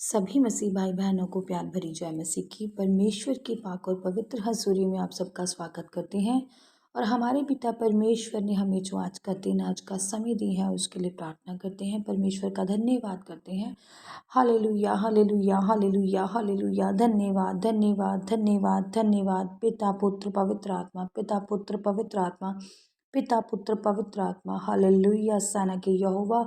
सभी मसीह भाई बहनों को प्यार भरी जय मसीह की। परमेश्वर के पाक और पवित्र हजूरी में आप सबका स्वागत करते हैं और हमारे पिता परमेश्वर ने हमें जो आज का दिन आज का समय दी है उसके लिए प्रार्थना करते हैं, परमेश्वर का धन्यवाद करते हैं। Hallelujah hallelujah hallelujah hallelujah. धन्यवाद धन्यवाद धन्यवाद धन्यवाद। पिता पुत्र पवित्र आत्मा, पिता पुत्र पवित्र आत्मा, पिता पुत्र पवित्र आत्मा। हालेलुया। सेना के यहोवा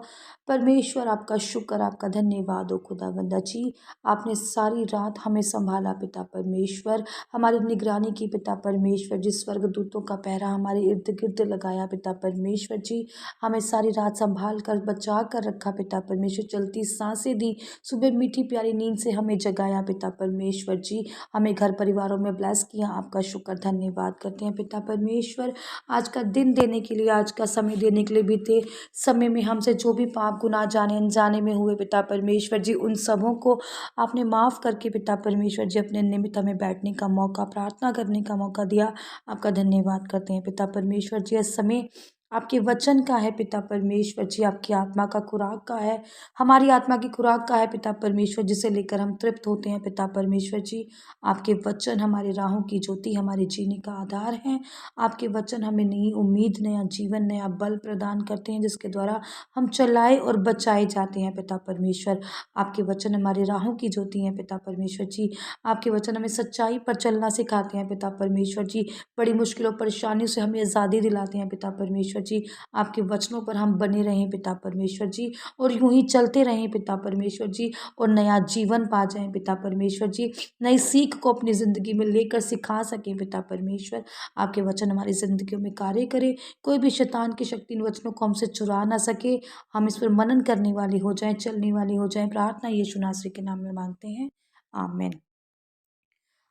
परमेश्वर, आपका शुक्र, आपका धन्यवाद हो खुदावंदा जी। आपने सारी रात हमें संभाला पिता परमेश्वर, हमारी निगरानी की पिता परमेश्वर। जिस स्वर्गदूतों का पहरा हमारे इर्द गिर्द लगाया पिता परमेश्वर जी, हमें सारी रात संभाल कर बचा कर रखा पिता परमेश्वर। चलती सांसें दी, सुबह मीठी प्यारी नींद से हमें जगाया पिता परमेश्वर जी। हमें घर परिवारों में ब्लेस किया, आपका शुक्र धन्यवाद करते हैं पिता परमेश्वर। आज का दिन देने के लिए, आज का समय देने के लिए, बीते समय में हमसे जो भी पाप गुनाह जाने अनजाने में हुए पिता परमेश्वर जी, उन सबों को आपने माफ़ करके पिता परमेश्वर जी अपने निमित्त हमें बैठने का मौका, प्रार्थना करने का मौका दिया। आपका धन्यवाद करते हैं पिता परमेश्वर जी। इस समय आपके वचन का है पिता परमेश्वर जी, आपकी आत्मा का खुराक का है, हमारी आत्मा की खुराक का है पिता परमेश्वर, जिसे लेकर हम तृप्त होते हैं पिता परमेश्वर जी। आपके वचन हमारी राहों की ज्योति, हमारे जीने का आधार है। आपके वचन हमें नई उम्मीद, नया जीवन, नया बल प्रदान करते हैं, जिसके द्वारा हम चलाए और बचाए जाते हैं पिता परमेश्वर। आपके वचन हमारी राहों की ज्योति हैं पिता परमेश्वर जी। आपके वचन हमें सच्चाई पर चलना सिखाते हैं पिता परमेश्वर जी। बड़ी मुश्किलों परेशानियों से हमें आज़ादी दिलाते हैं पिता परमेश्वर जी। आपके वचनों पर हम बने रहें पिता परमेश्वर जी, और यूं ही चलते रहें पिता परमेश्वर जी, और नया जीवन पा जाएं पिता परमेश्वर जी। नई सीख को अपनी ज़िंदगी में लेकर सिखा सकें पिता परमेश्वर। आपके वचन हमारी ज़िंदगियों में कार्य करें, कोई भी शैतान की शक्ति इन वचनों को हमसे चुरा ना सके। हम इस पर मनन करने वाले हो जाएं, चलने वाले हो जाएं। प्रार्थना यीशु नासरी के नाम में मांगते हैं, आमीन।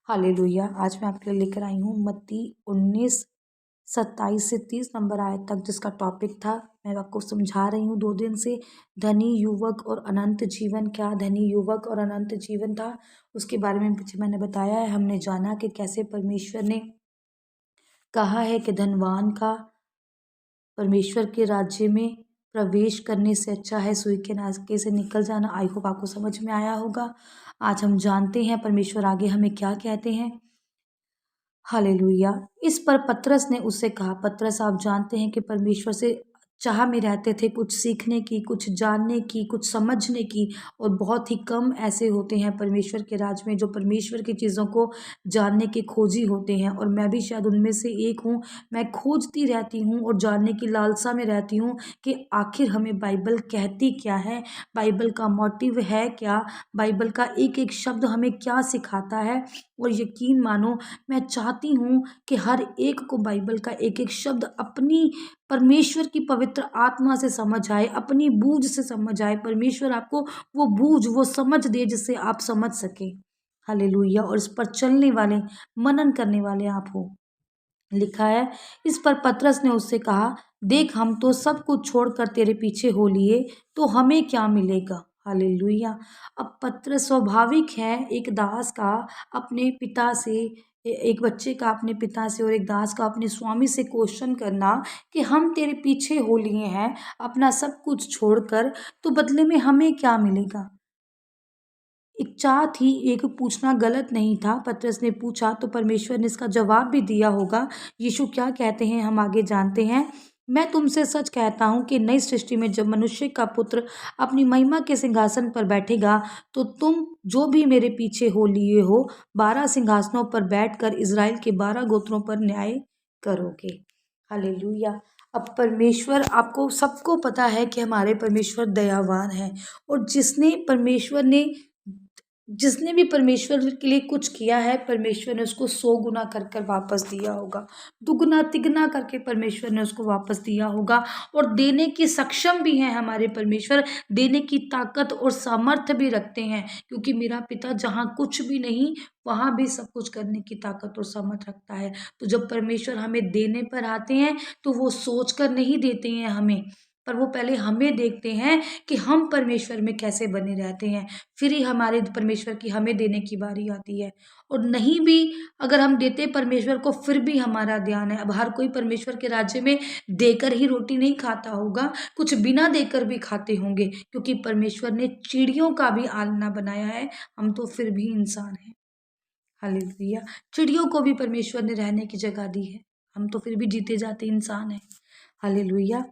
हालेलुया। आज मैं आपके लिए लेकर आई हूँ मत्ती 19:27 से 30 नंबर आयत तक, जिसका टॉपिक था, मैं आपको समझा रही हूँ 2 दिन से, धनी युवक और अनंत जीवन। क्या धनी युवक और अनंत जीवन था, उसके बारे में पीछे मैंने बताया है। हमने जाना कि कैसे परमेश्वर ने कहा है कि धनवान का परमेश्वर के राज्य में प्रवेश करने से अच्छा है सुई के नाके से निकल जाना। आई होप आपको समझ में आया होगा। आज हम जानते हैं परमेश्वर आगे हमें क्या कहते हैं। हालेलुया। इस पर पतरस ने उससे कहा, पतरस आप जानते हैं कि परमेश्वर से चाह में रहते थे कुछ सीखने की, कुछ जानने की, कुछ समझने की, और बहुत ही कम ऐसे होते हैं परमेश्वर के राज में जो परमेश्वर की चीज़ों को जानने के खोजी होते हैं, और मैं भी शायद उनमें से एक हूँ। मैं खोजती रहती हूँ और जानने की लालसा में रहती हूँ कि आखिर हमें बाइबल कहती क्या है, बाइबल का मोटिव है क्या, बाइबल का एक एक शब्द हमें क्या सिखाता है। और यकीन मानो, मैं चाहती हूँ कि हर एक को बाइबल का एक एक शब्द अपनी परमेश्वर की पवित्र आत्मा से समझ आए, अपनी बूझ से समझ आए। परमेश्वर आपको वो बूझ, वो समझ दे जिससे आप समझ सके। हालेलुया। और इस पर चलने वाले, मनन करने वाले आप हो। लिखा है, इस पर पतरस ने उससे कहा, देख हम तो सब कुछ छोड़कर तेरे पीछे हो लिए, तो हमें क्या मिलेगा। हालेलुया। अब पतरस, स्वाभाविक है एक दास का अपने पिता से, एक बच्चे का अपने पिता से, और एक दास का अपने स्वामी से क्वेश्चन करना कि हम तेरे पीछे हो लिए हैं अपना सब कुछ छोड़कर, तो बदले में हमें क्या मिलेगा। एक चाह थी, एक पूछना गलत नहीं था। पतरस ने पूछा तो परमेश्वर ने इसका जवाब भी दिया होगा। यीशु क्या कहते हैं हम आगे जानते हैं। मैं तुमसे सच कहता हूँ कि नई सृष्टि में जब मनुष्य का पुत्र अपनी महिमा के सिंहासन पर बैठेगा, तो तुम जो भी मेरे पीछे हो लिए हो, 12 सिंहासनों पर बैठकर इज़राइल के 12 गोत्रों पर न्याय करोगे। हालेलुया। अब परमेश्वर, आपको सबको पता है कि हमारे परमेश्वर दयावान है, और जिसने भी परमेश्वर के लिए कुछ किया है, परमेश्वर ने उसको 100 गुना कर कर वापस दिया होगा, दुगना तिगना करके परमेश्वर ने उसको वापस दिया होगा। और देने की सक्षम भी हैं हमारे परमेश्वर, देने की ताकत और सामर्थ्य भी रखते हैं, क्योंकि मेरा पिता जहाँ कुछ भी नहीं, वहाँ भी सब कुछ करने की ताकत और सामर्थ्य रखता है। तो जब परमेश्वर हमें देने पर आते हैं, तो वो सोच कर नहीं देते हैं हमें। पर वो पहले हमें देखते हैं कि हम परमेश्वर में कैसे बने रहते हैं, फिर ही हमारे परमेश्वर की हमें देने की बारी आती है। और नहीं भी अगर हम देते परमेश्वर को, फिर भी हमारा ध्यान है। अब हर कोई परमेश्वर के राज्य में देकर ही रोटी नहीं खाता होगा, कुछ बिना देकर भी खाते होंगे, क्योंकि परमेश्वर ने चिड़ियों का भी आलना बनाया है, हम तो फिर भी इंसान हैं। हालेलुया। चिड़ियों को भी परमेश्वर ने रहने की जगह दी है, हम तो फिर भी जीते जाते इंसान हैं। हालेलुया।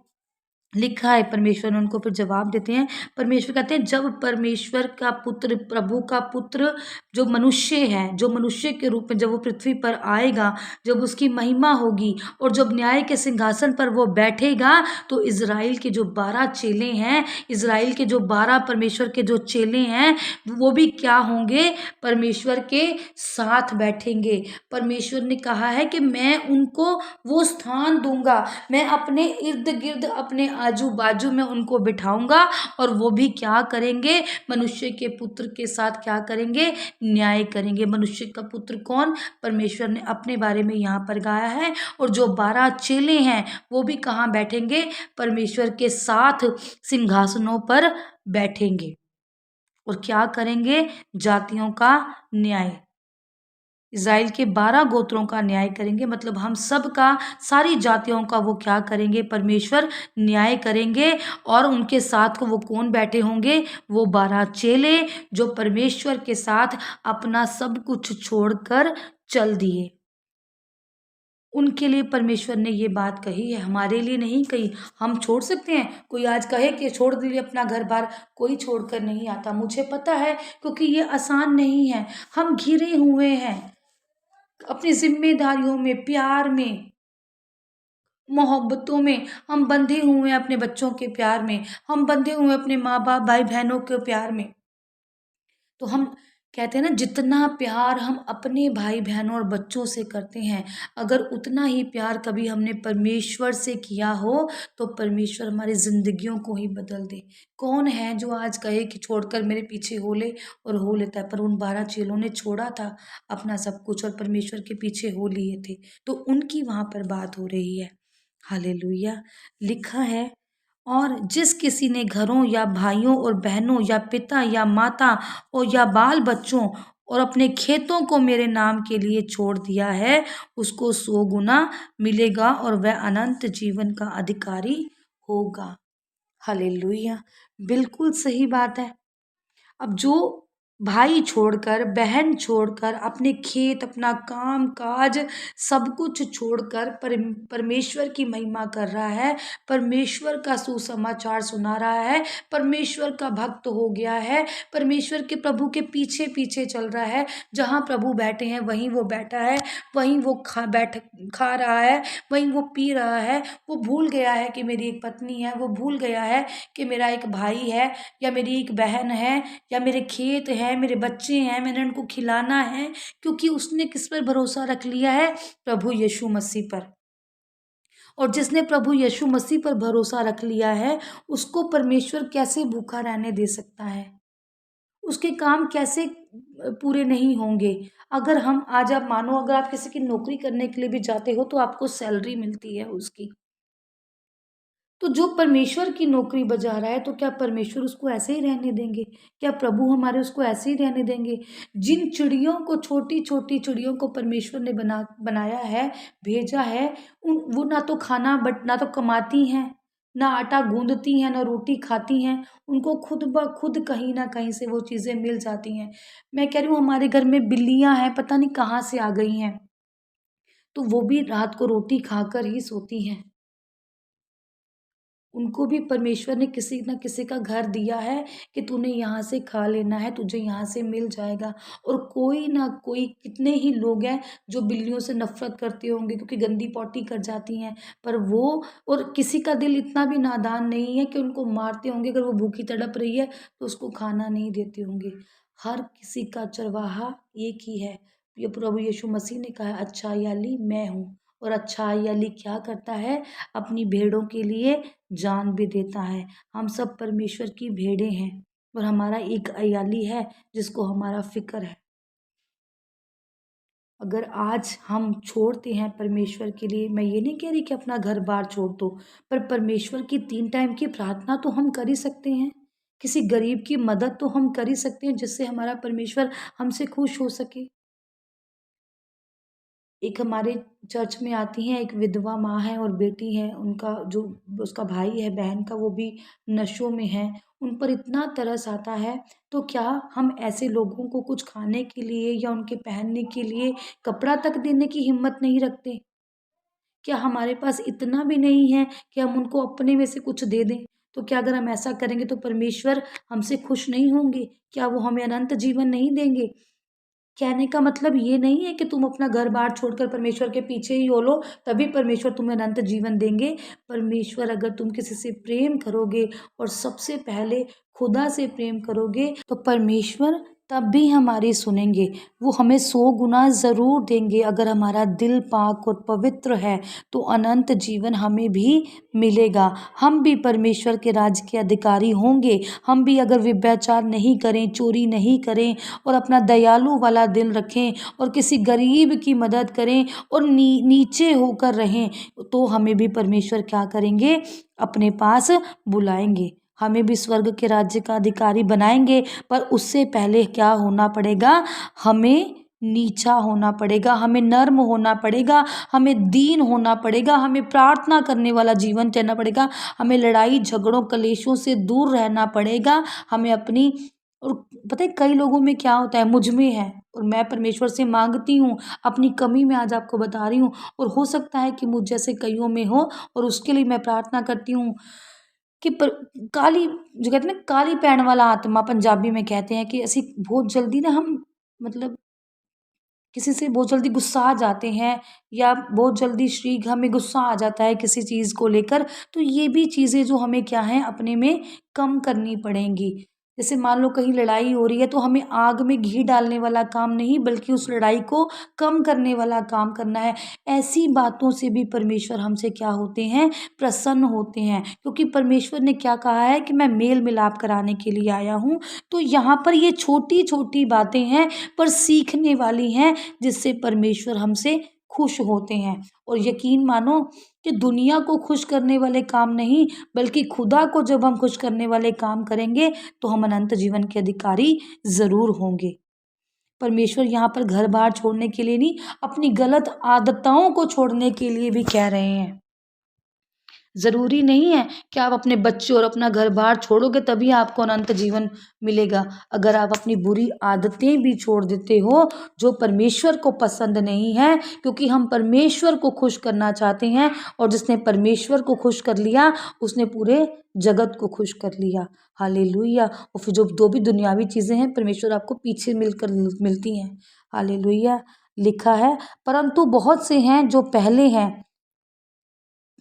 लिखा है, परमेश्वर ने उनको फिर जवाब देते हैं। परमेश्वर कहते हैं, जब परमेश्वर का पुत्र, प्रभु का पुत्र जो मनुष्य है, जो मनुष्य के रूप में जब वो पृथ्वी पर आएगा, जब उसकी महिमा होगी और जब न्याय के सिंहासन पर वो बैठेगा, तो इज़राइल के जो 12 चेले हैं, इज़राइल के जो 12 परमेश्वर के जो चेले हैं, वो भी क्या होंगे? परमेश्वर के साथ बैठेंगे। परमेश्वर ने कहा है कि मैं उनको वो स्थान दूंगा, मैं अपने इर्द गिर्द, अपने आजू बाजू में उनको बिठाऊंगा, और वो भी क्या करेंगे? मनुष्य के पुत्र के साथ क्या करेंगे? न्याय करेंगे। मनुष्य का पुत्र कौन? परमेश्वर ने अपने बारे में यहाँ पर गाया है। और जो 12 चेले हैं, वो भी कहाँ बैठेंगे? परमेश्वर के साथ सिंहासनों पर बैठेंगे। और क्या करेंगे? जातियों का न्याय, इज़राइल के 12 गोत्रों का न्याय करेंगे। मतलब हम सब का, सारी जातियों का वो क्या करेंगे? परमेश्वर न्याय करेंगे। और उनके साथ को वो कौन बैठे होंगे? वो 12 चेले, जो परमेश्वर के साथ अपना सब कुछ छोड़कर चल दिए। उनके लिए परमेश्वर ने ये बात कही है, हमारे लिए नहीं कही। हम छोड़ सकते हैं? कोई आज कहे कि छोड़ दिए अपना घर बार, कोई छोड़कर नहीं आता, मुझे पता है, क्योंकि ये आसान नहीं है। हम घिरे हुए हैं अपनी जिम्मेदारियों में, प्यार में, मोहब्बतों में, हम बंधे हुए हैं अपने बच्चों के प्यार में, हम बंधे हुए हैं अपने माँ बाप, भाई बहनों के प्यार में। तो हम कहते हैं ना, जितना प्यार हम अपने भाई बहनों और बच्चों से करते हैं, अगर उतना ही प्यार कभी हमने परमेश्वर से किया हो, तो परमेश्वर हमारी जिंदगियों को ही बदल दे। कौन है जो आज कहे कि छोड़कर मेरे पीछे हो ले? और हो लेता है। पर उन 12 चेलों ने छोड़ा था अपना सब कुछ और परमेश्वर के पीछे हो लिए थे, तो उनकी वहां पर बात हो रही है। हालेलुया। लिखा है, और जिस किसी ने घरों या भाइयों और बहनों या पिता या माता और या बाल बच्चों और अपने खेतों को मेरे नाम के लिए छोड़ दिया है, उसको 100 गुना मिलेगा और वह अनंत जीवन का अधिकारी होगा। हालेलुया। बिल्कुल सही बात है। अब जो भाई छोड़कर, बहन छोड़कर, अपने खेत, अपना काम काज, सब कुछ छोड़कर परमेश्वर की महिमा कर रहा है, परमेश्वर का सुसमाचार सुना रहा है, परमेश्वर का भक्त हो गया है, परमेश्वर के प्रभु के पीछे पीछे चल रहा है, जहाँ प्रभु बैठे हैं वहीं वो बैठा है, वहीं वो खा रहा है, वहीं वो पी रहा है। वो भूल गया है कि मेरी एक पत्नी है, वो भूल गया है कि मेरा एक भाई है, या मेरी एक बहन है, या मेरे खेत हैं, मेरे बच्चे हैं, मैंने उनको खिलाना है, क्योंकि उसने किस पर भरोसा रख लिया है? प्रभु यीशु मसीह पर। और जिसने प्रभु यीशु मसीह पर भरोसा रख लिया है, उसको परमेश्वर कैसे भूखा रहने दे सकता है? उसके काम कैसे पूरे नहीं होंगे? अगर हम आज, आप मानो, अगर आप किसी की नौकरी करने के लिए भी जाते हो, तो आपको सैलरी मिलती है उसकी। तो जो परमेश्वर की नौकरी बजा रहा है, तो क्या परमेश्वर उसको ऐसे ही रहने देंगे? क्या प्रभु हमारे उसको ऐसे ही रहने देंगे? जिन चिड़ियों को, छोटी छोटी चिड़ियों को परमेश्वर ने बनाया है, भेजा है, उन वो ना तो खाना, बट ना तो कमाती हैं, ना आटा गूंदती हैं, ना रोटी खाती हैं। उनको खुद ब खुद कहीं ना कहीं से वो चीज़ें मिल जाती हैं। मैं कह रही हूँ, हमारे घर में बिल्लियाँ हैं, पता नहीं कहाँ से आ गई हैं, तो वो भी रात को रोटी खाकर ही सोती हैं। उनको भी परमेश्वर ने किसी न किसी का घर दिया है कि तूने यहाँ से खा लेना है, तुझे यहाँ से मिल जाएगा। और कोई ना कोई, कितने ही लोग हैं जो बिल्लियों से नफरत करते होंगे, क्योंकि गंदी पॉटी कर जाती हैं, पर वो, और किसी का दिल इतना भी नादान नहीं है कि उनको मारते होंगे, अगर वो भूखी तड़प रही है तो उसको खाना नहीं देते होंगे। हर किसी का चरवाहा एक ही है। ये प्रभु यीशु मसीह ने कहा, अच्छा याली मैं हूँ। और अच्छा याली क्या करता है? अपनी भेड़ों के लिए जान भी देता है। हम सब परमेश्वर की भेड़ें हैं, और हमारा एक अयाली है जिसको हमारा फिक्र है। अगर आज हम छोड़ते हैं परमेश्वर के लिए, मैं ये नहीं कह रही कि अपना घर बार छोड़ दो, पर परमेश्वर की 3 टाइम की प्रार्थना तो हम कर ही सकते हैं। किसी गरीब की मदद तो हम कर ही सकते हैं, जिससे हमारा परमेश्वर हमसे खुश हो सके। एक हमारे चर्च में आती हैं, एक विधवा माँ है और बेटी है, उनका जो उसका भाई है, बहन का, वो भी नशों में है, उन पर इतना तरस आता है। तो क्या हम ऐसे लोगों को कुछ खाने के लिए या उनके पहनने के लिए कपड़ा तक देने की हिम्मत नहीं रखते? क्या हमारे पास इतना भी नहीं है कि हम उनको अपने में से कुछ दे दें? तो क्या अगर हम ऐसा करेंगे तो परमेश्वर हमसे खुश नहीं होंगे? क्या वो हमें अनंत जीवन नहीं देंगे? कहने का मतलब ये नहीं है कि तुम अपना घर-बार छोड़कर परमेश्वर के पीछे ही हो लो, तभी परमेश्वर तुम्हें अनंत जीवन देंगे। परमेश्वर, अगर तुम किसी से प्रेम करोगे और सबसे पहले खुदा से प्रेम करोगे, तो परमेश्वर तब भी हमारी सुनेंगे। वो हमें 100 गुना ज़रूर देंगे। अगर हमारा दिल पाक और पवित्र है, तो अनंत जीवन हमें भी मिलेगा। हम भी परमेश्वर के राज्य के अधिकारी होंगे। हम भी अगर व्यभिचार नहीं करें, चोरी नहीं करें और अपना दयालु वाला दिल रखें और किसी गरीब की मदद करें और नीचे होकर रहें, तो हमें भी परमेश्वर क्या करेंगे? अपने पास बुलाएँगे। हमें भी स्वर्ग के राज्य का अधिकारी बनाएँगे, पर उससे पहले क्या होना पड़ेगा? हमें नीचा होना पड़ेगा, हमें नर्म होना पड़ेगा, हमें दीन होना पड़ेगा, हमें प्रार्थना करने वाला जीवन जीना पड़ेगा, हमें लड़ाई झगड़ों कलेशों से दूर रहना पड़ेगा, हमें अपनी और पता है कई लोगों में क्या होता है, मुझ में है और मैं परमेश्वर से माँगती हूँ, अपनी कमी मैं आज आपको बता रही हूँ और हो सकता है कि मुझ जैसे कइयों में हो और उसके लिए मैं प्रार्थना करती हूँ कि पर काली जो कहते हैं ना, काली पैण वाला आत्मा पंजाबी में कहते हैं कि ऐसी बहुत जल्दी ना हम मतलब किसी से बहुत जल्दी गुस्सा आ जाते हैं या बहुत जल्दी शीघ्र हमें गुस्सा आ जाता है किसी चीज़ को लेकर, तो ये भी चीज़ें जो हमें क्या है अपने में कम करनी पड़ेंगी। जैसे मान लो कहीं लड़ाई हो रही है तो हमें आग में घी डालने वाला काम नहीं, बल्कि उस लड़ाई को कम करने वाला काम करना है। ऐसी बातों से भी परमेश्वर हमसे क्या होते हैं? प्रसन्न होते हैं, क्योंकि परमेश्वर ने क्या कहा है कि मैं मेल मिलाप कराने के लिए आया हूँ। तो यहाँ पर ये छोटी-छोटी बातें हैं, पर सीखने वाली हैं, जिससे परमेश्वर हमसे खुश होते हैं। और यकीन मानो कि दुनिया को खुश करने वाले काम नहीं, बल्कि खुदा को जब हम खुश करने वाले काम करेंगे, तो हम अनंत जीवन के अधिकारी ज़रूर होंगे। परमेश्वर यहाँ पर घर-बार छोड़ने के लिए नहीं, अपनी गलत आदतों को छोड़ने के लिए भी कह रहे हैं। ज़रूरी नहीं है कि आप अपने बच्चे और अपना घर-बार छोड़ोगे तभी आपको अनंत जीवन मिलेगा। अगर आप अपनी बुरी आदतें भी छोड़ देते हो, जो परमेश्वर को पसंद नहीं है, क्योंकि हम परमेश्वर को खुश करना चाहते हैं और जिसने परमेश्वर को खुश कर लिया, उसने पूरे जगत को खुश कर लिया। हालेलुया! और फिर जो भी दुनियावी चीज़ें हैं, परमेश्वर आपको पीछे मिलती हैं। हालेलुया! लिखा है, परंतु बहुत से हैं जो पहले हैं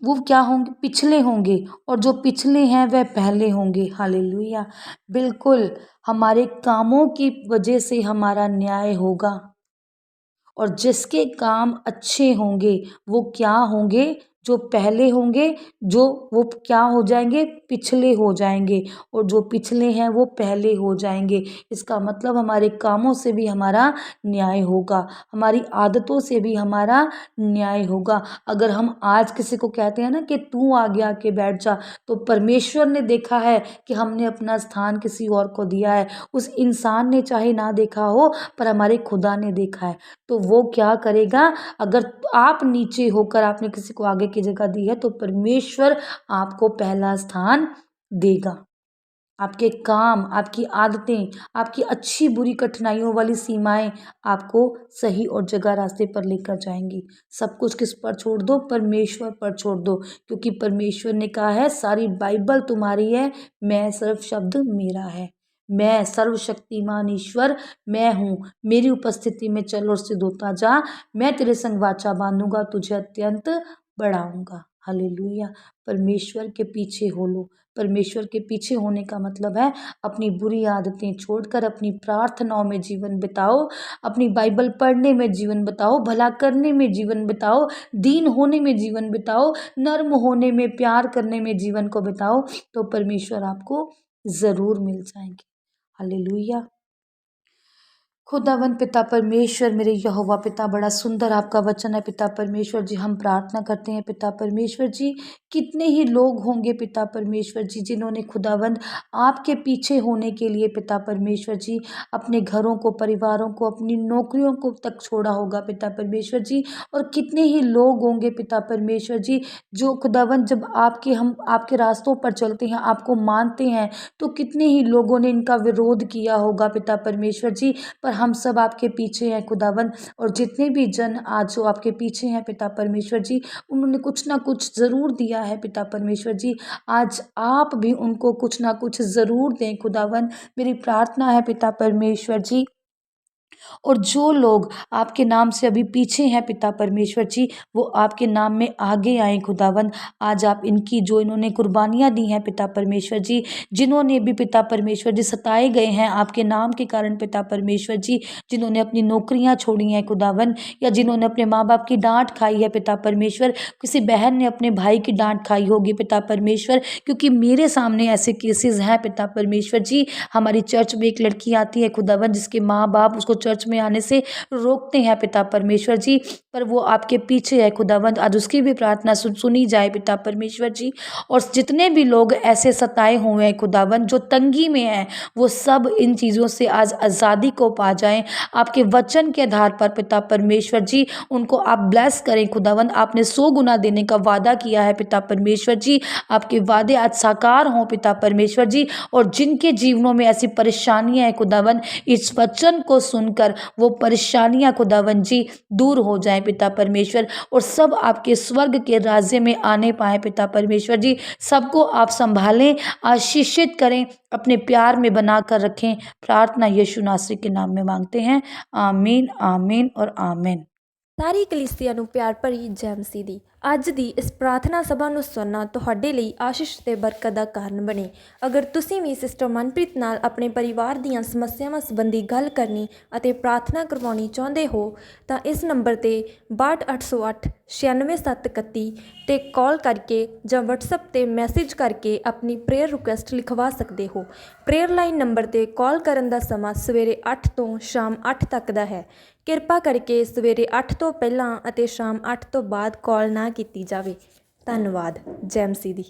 वो क्या होंगे? पिछले होंगे और जो पिछले हैं वह पहले होंगे। हालेलुया! बिल्कुल, हमारे कामों की वजह से हमारा न्याय होगा और जिसके काम अच्छे होंगे, वो क्या होंगे? जो पहले होंगे, जो वो क्या हो जाएँगे? पिछले हो जाएँगे और जो पिछले हैं वो पहले हो जाएँगे। इसका मतलब हमारे कामों से भी हमारा न्याय होगा, हमारी आदतों से भी हमारा न्याय होगा। अगर हम आज किसी को कहते हैं ना कि तू आगे आके बैठ जा, तो परमेश्वर ने देखा है कि हमने अपना स्थान किसी और को दिया है। उस इंसान ने चाहे ना देखा हो, पर हमारे खुदा ने देखा है। तो वो क्या करेगा? अगर आप नीचे होकर आपने किसी को आगे की जगह दी है, तो परमेश्वर आपको पहला स्थान देगा। आपके काम, आपकी आदतें, आपकी अच्छी-बुरी कठिनाइयों वाली सीमाएँ आपको सही और जगह रास्ते पर लेकर जाएँगी। सब कुछ किस पर छोड़ दो? परमेश्वर पर छोड़ दो, क्योंकि परमेश्वर ने कहा है सारी बाइबल तुम्हारी है, मैं सिर्फ शब्द मेरा है। मैं सर्वशक्तिमान ईश्वर मैं हूँ, मेरी उपस्थिति में चल और सिद्ध होता जा, मैं तेरे संग वाचा बाँधूँगा, तुझे अत्यंत बढ़ाऊँगा। हालेलुया! परमेश्वर के पीछे हो लो। परमेश्वर के पीछे होने का मतलब है अपनी बुरी आदतें छोड़कर अपनी प्रार्थनाओं में जीवन बिताओ, अपनी बाइबल पढ़ने में जीवन बिताओ, भला करने में जीवन बिताओ, दीन होने में जीवन बिताओ, नर्म होने में, प्यार करने में जीवन को बिताओ, तो परमेश्वर आपको ज़रूर मिल जाएँगे। हालेलुया! खुदावन पिता परमेश्वर, मेरे यहोवा पिता, बड़ा सुंदर आपका वचन है पिता परमेश्वर जी। हम प्रार्थना करते हैं पिता परमेश्वर जी, कितने ही लोग होंगे पिता परमेश्वर जी जिन्होंने खुदावंद आपके पीछे होने के लिए पिता परमेश्वर जी अपने घरों को, परिवारों को, अपनी नौकरियों को तक छोड़ा होगा पिता परमेश्वर जी। और कितने ही लोग होंगे पिता परमेश्वर जी जो खुदावंद जब हम आपके रास्तों पर चलते हैं, आपको मानते हैं, तो कितने ही लोगों ने इनका विरोध किया होगा पिता परमेश्वर जी। पर हम सब आपके पीछे हैं खुदावन। और जितने भी जन आज जो आपके पीछे हैं पिता परमेश्वर जी, उन्होंने कुछ ना कुछ ज़रूर दिया है पिता परमेश्वर जी। आज आप भी उनको कुछ ना कुछ ज़रूर दें खुदावन। मेरी प्रार्थना है पिता परमेश्वर जी। और जो लोग आपके नाम से अभी पीछे हैं पिता परमेश्वर जी, वो आपके नाम में आगे आए खुदावन। आज आप इनकी जो इन्होंने कुर्बानियाँ दी हैं पिता परमेश्वर जी, जिन्होंने भी पिता परमेश्वर जी सताए गए हैं आपके नाम के कारण पिता परमेश्वर जी, जिन्होंने अपनी नौकरियाँ छोड़ी हैं खुदावन, या जिन्होंने अपने माँ बाप की डांट खाई है पिता परमेश्वर, किसी बहन ने अपने भाई की डांट खाई होगी पिता परमेश्वर। क्योंकि मेरे सामने ऐसे केसेस हैं पिता परमेश्वर जी। हमारी चर्च में एक लड़की आती है खुदावन, जिसके माँ बाप उसको चर्च में आने से रोकते हैं पिता परमेश्वर जी, पर वो आपके पीछे है खुदावंद। आज उसकी भी प्रार्थना सुनी जाए पिता परमेश्वर जी। और जितने भी लोग ऐसे सताए हुए हैं खुदावंद, जो तंगी में हैं, वो सब इन चीज़ों से आज आज़ादी को पा जाएं आपके वचन के आधार पर पिता परमेश्वर जी। उनको आप ब्लेस करें खुदावंद। आपने 100 गुना देने का वादा किया है पिता परमेश्वर जी। आपके वादे आज साकार हों पिता परमेश्वर जी। और जिनके जीवनों में ऐसी परेशानियां हैं खुदावंद, इस वचन को सुनकर वो परेशानियां खुदावंद जी दूर हो जाएं पिता परमेश्वर, और सब आपके स्वर्ग के राज्य में आने पाए पिता परमेश्वर जी। सबको आप संभालें, आशीषित करें, अपने प्यार में बना कर रखें। प्रार्थना यीशु नासरी के नाम में मांगते हैं। आमीन, आमीन और आमीन। सारी कलीसिया ਨੂੰ ਪਿਆਰ ਭਰੀ ਜੈ ਮਸੀਹ ਦੀ। ਅੱਜ ਦੀ ਇਸ ਪ੍ਰਾਰਥਨਾ ਸਭਾ ਨੂੰ ਸੁਣਨਾ ਤੁਹਾਡੇ ਲਈ ਆਸ਼ੀਸ਼ ਤੇ ਬਰਕਤ ਦਾ ਕਾਰਨ ਬਣੇ। ਅਗਰ ਤੁਸੀਂ ਵੀ ਸਿਸਟਰ ਮਨਪ੍ਰੀਤ ਨਾਲ ਆਪਣੇ ਪਰਿਵਾਰ ਦੀਆਂ ਸਮੱਸਿਆਵਾਂ ਸੰਬੰਧੀ ਗੱਲ ਕਰਨੀ ਅਤੇ ਪ੍ਰਾਰਥਨਾ ਕਰਵਾਉਣੀ ਚਾਹੁੰਦੇ ਹੋ ਤਾਂ ਇਸ ਨੰਬਰ ਤੇ 62808 96731 ਤੇ ਕਾਲ ਕਰਕੇ ਜਾਂ WhatsApp ਤੇ ਮੈਸੇਜ ਕਰਕੇ ਆਪਣੀ ਪ੍ਰੇਅਰ ਰਿਕੁਐਸਟ ਲਿਖਵਾ ਸਕਦੇ ਹੋ। ਪ੍ਰੇਅਰ ਲਾਈਨ ਨੰਬਰ ਤੇ ਕਾਲ ਕਰਨ ਦਾ ਸਮਾਂ ਸਵੇਰੇ 8 ਤੋਂ ਸ਼ਾਮ 8 ਤੱਕ ਦਾ ਹੈ। ਕਿਰਪਾ ਕਰਕੇ ਸਵੇਰੇ 8 ਤੋਂ ਪਹਿਲਾਂ ਅਤੇ ਸ਼ਾਮ 8 ਤੋਂ ਬਾਅਦ ਕਾਲ ਨਾ ਕੀਤੀ ਜਾਵੇ। ਧੰਨਵਾਦ। ਜੈ ਮਸੀਹ ਦੀ।